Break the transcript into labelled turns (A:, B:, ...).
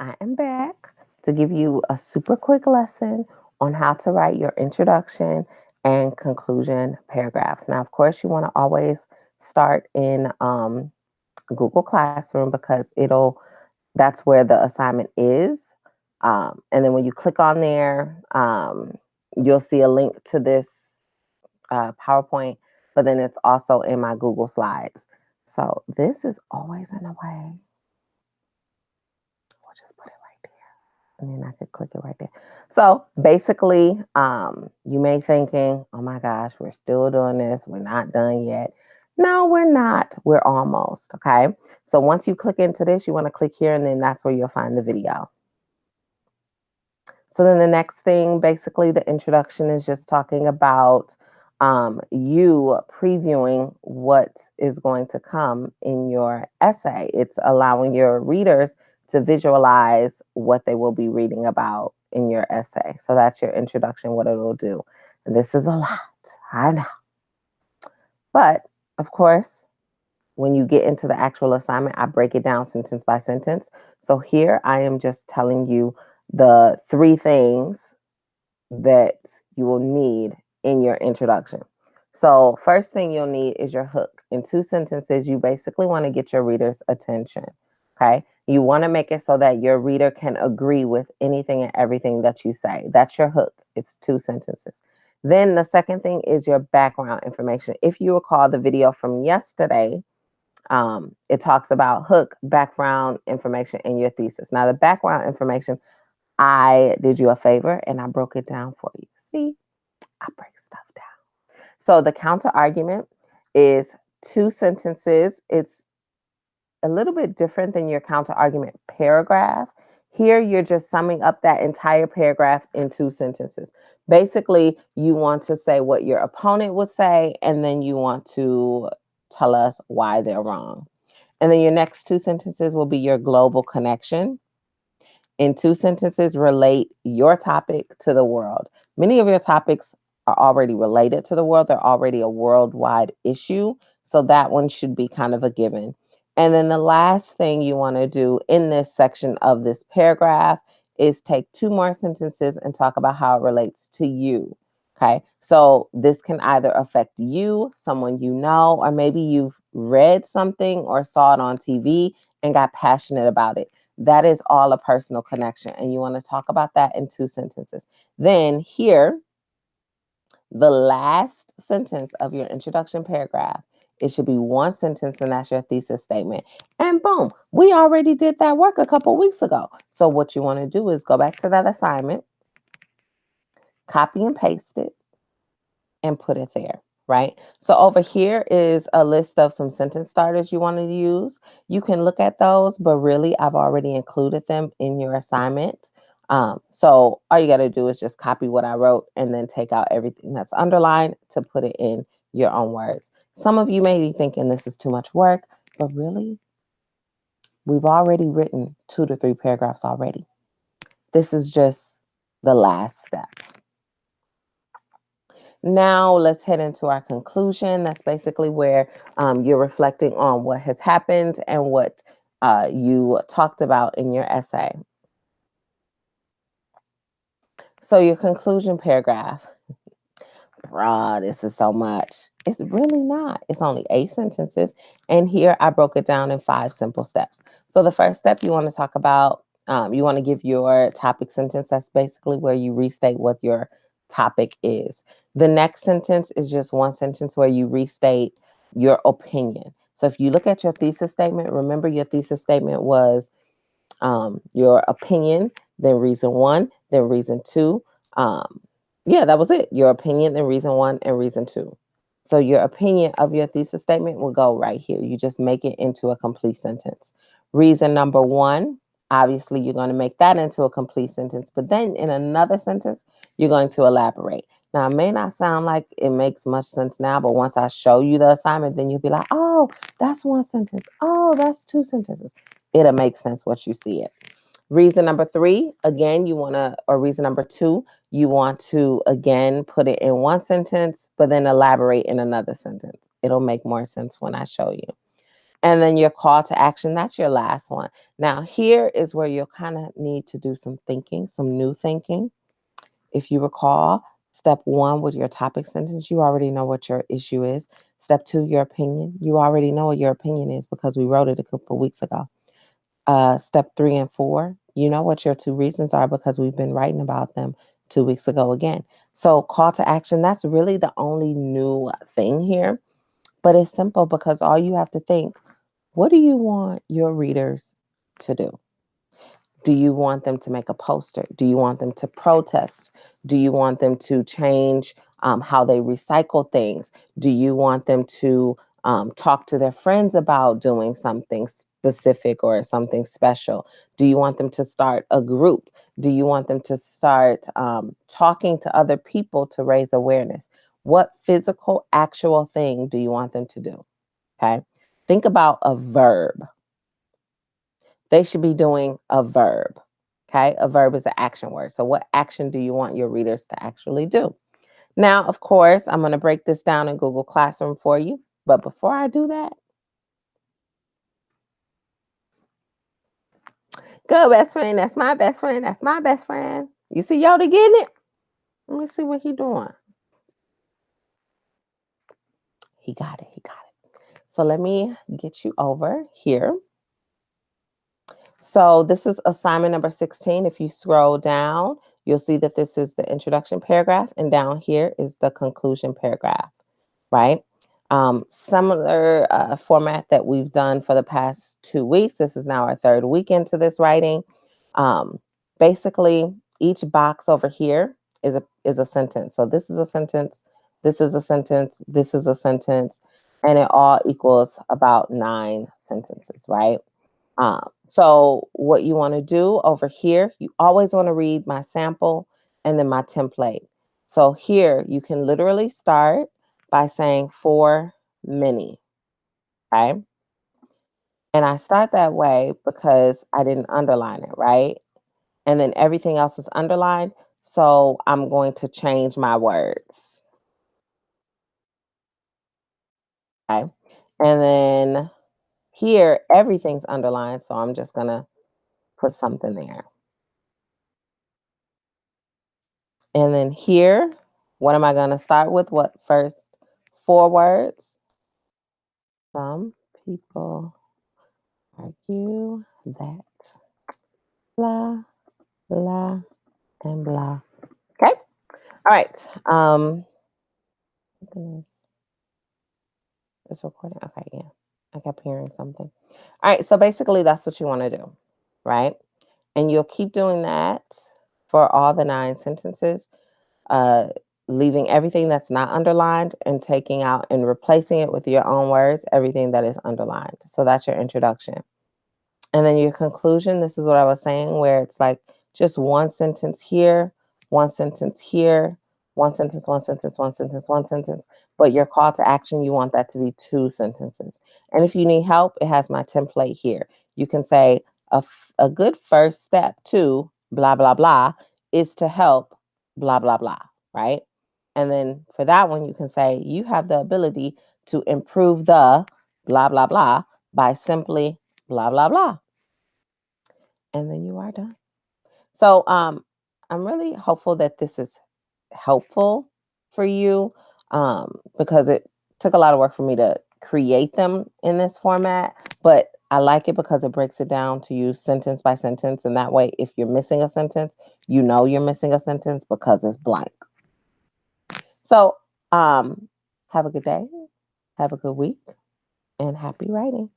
A: I am back to give you a super quick lesson on how to write your introduction and conclusion paragraphs. Now, of course, you want to always start in Google Classroom because that's where the assignment is. And then when you click on there, you'll see a link to this PowerPoint, but then it's also in my Google Slides. So this is always in a way. We'll just put it right there. And then I could click it right there. So basically, you may thinking, oh my gosh, we're still doing this. We're not done yet. No, we're not. We're almost. Okay. So once you click into this, you want to click here and then that's where you'll find the video. So then the next thing, basically the introduction is just talking about you previewing what is going to come in your essay. It's allowing your readers to visualize what they will be reading about in your essay. So that's your introduction, what it'll do. And this is a lot, I know. But of course, when you get into the actual assignment, I break it down sentence by sentence. So here I am just telling you the three things that you will need in your introduction. So first thing you'll need is your hook. In two sentences, you basically want to get your reader's attention. Okay. You want to make it so that your reader can agree with anything and everything that you say. That's your hook. It's two sentences. Then the second thing is your background information. If you recall the video from yesterday, it talks about hook, background information, and your thesis. Now, the background information, I did you a favor and I broke it down for you. See, I break stuff down. So the counter argument is two sentences. It's a little bit different than your counter argument paragraph. Here, you're just summing up that entire paragraph in two sentences. Basically, you want to say what your opponent would say, and then you want to tell us why they're wrong. And then your next two sentences will be your global connection. In two sentences, relate your topic to the world. Many of your topics are already related to the world, they're already a worldwide issue. So that one should be kind of a given. And then the last thing you want to do in this section of this paragraph is take two more sentences and talk about how it relates to you. Okay, so this can either affect you, someone you know, or maybe you've read something or saw it on TV and got passionate about it. That is all a personal connection. And you want to talk about that in two sentences. Then here, the last sentence of your introduction paragraph, it should be one sentence and that's your thesis statement. And boom, we already did that work a couple weeks ago. So what you want to do is go back to that assignment, copy and paste it, and put it there, right? So over here is a list of some sentence starters you want to use. You can look at those, but really I've already included them in your assignment. So all you got to do is just copy what I wrote and then take out everything that's underlined to put it in your own words. Some of you may be thinking this is too much work, but really, we've already written 2 to 3 paragraphs already. This is just the last step. Now let's head into our conclusion. That's basically where you're reflecting on what has happened and what you talked about in your essay. So your conclusion paragraph, bruh, this is so much. It's really not. It's only 8 sentences. And here I broke it down in 5 simple steps. So the first step you want to talk about, you want to give your topic sentence. That's basically where you restate what your topic is. The next sentence is just one sentence where you restate your opinion. So if you look at your thesis statement, remember your thesis statement was your opinion, then reason one, then reason two. Yeah, that was it. Your opinion, then reason one, and reason two. So your opinion of your thesis statement will go right here. You just make it into a complete sentence. Reason number one, obviously, you're going to make that into a complete sentence, but then in another sentence, you're going to elaborate. Now, it may not sound like it makes much sense now, but once I show you the assignment, then you'll be like, oh, that's one sentence. Oh, that's 2 sentences. It'll make sense once you see it. Reason number three, again, or reason number two, you want to, again, put it in one sentence, but then elaborate in another sentence. It'll make more sense when I show you. And then your call to action, that's your last one. Now, here is where you'll kind of need to do some thinking, some new thinking. If you recall, step one with your topic sentence, you already know what your issue is. Step two, your opinion. You already know what your opinion is because we wrote it a couple weeks ago. Step three and four, you know what your two reasons are because we've been writing about them 2 weeks ago again. So, call to action, that's really the only new thing here. But it's simple because all you have to think, what do you want your readers to do? Do you want them to make a poster? Do you want them to protest? Do you want them to change how they recycle things? Do you want them to talk to their friends about doing something specific or something special? Do you want them to start a group? Do you want them to start talking to other people to raise awareness? What physical, actual thing do you want them to do? Okay. Think about a verb. They should be doing a verb. Okay. A verb is an action word. So, what action do you want your readers to actually do? Now, of course, I'm going to break this down in Google Classroom for you. But before I do that, go, best friend. That's my best friend. That's my best friend. You see Yoda getting it? Let me see what he doing. He got it. He got it. So let me get you over here. So this is assignment number 16. If you scroll down, you'll see that this is the introduction paragraph, and down here is the conclusion paragraph, right? Similar format that we've done for the past 2 weeks. This is now our third week into this writing. Um, Basically, each box over here is a sentence. So this is a sentence, this is a sentence, this is a sentence, and it all equals about 9 sentences, right? So what you want to do over here, you always want to read my sample and then my template. So here you can literally start by saying for many, okay? And I start that way because I didn't underline it, right? And then everything else is underlined. So I'm going to change my words, okay? And then here, everything's underlined. So I'm just going to put something there. And then here, what am I going to start with? What first 4 words? Some people argue that blah, blah, and blah. Okay. All right. Goodness, it's recording. Okay. Yeah. I kept hearing something. All right. So basically, that's what you want to do. Right. And you'll keep doing that for all the 9 sentences. uh, Leaving everything that's not underlined and taking out and replacing it with your own words, everything that is underlined. So that's your introduction. And then your conclusion, this is what I was saying, where it's like just one sentence here, one sentence here, one sentence, one sentence, one sentence, one sentence. But your call to action, you want that to be 2 sentences. And if you need help, it has my template here. You can say a good first step to blah, blah, blah is to help blah, blah, blah, right? And then for that one, you can say you have the ability to improve the blah, blah, blah by simply blah, blah, blah. And then you are done. So I'm really hopeful that this is helpful for you because it took a lot of work for me to create them in this format, but I like it because it breaks it down to you sentence by sentence. And that way, if you're missing a sentence, you know you're missing a sentence because it's blank. So have a good day, have a good week, and happy writing.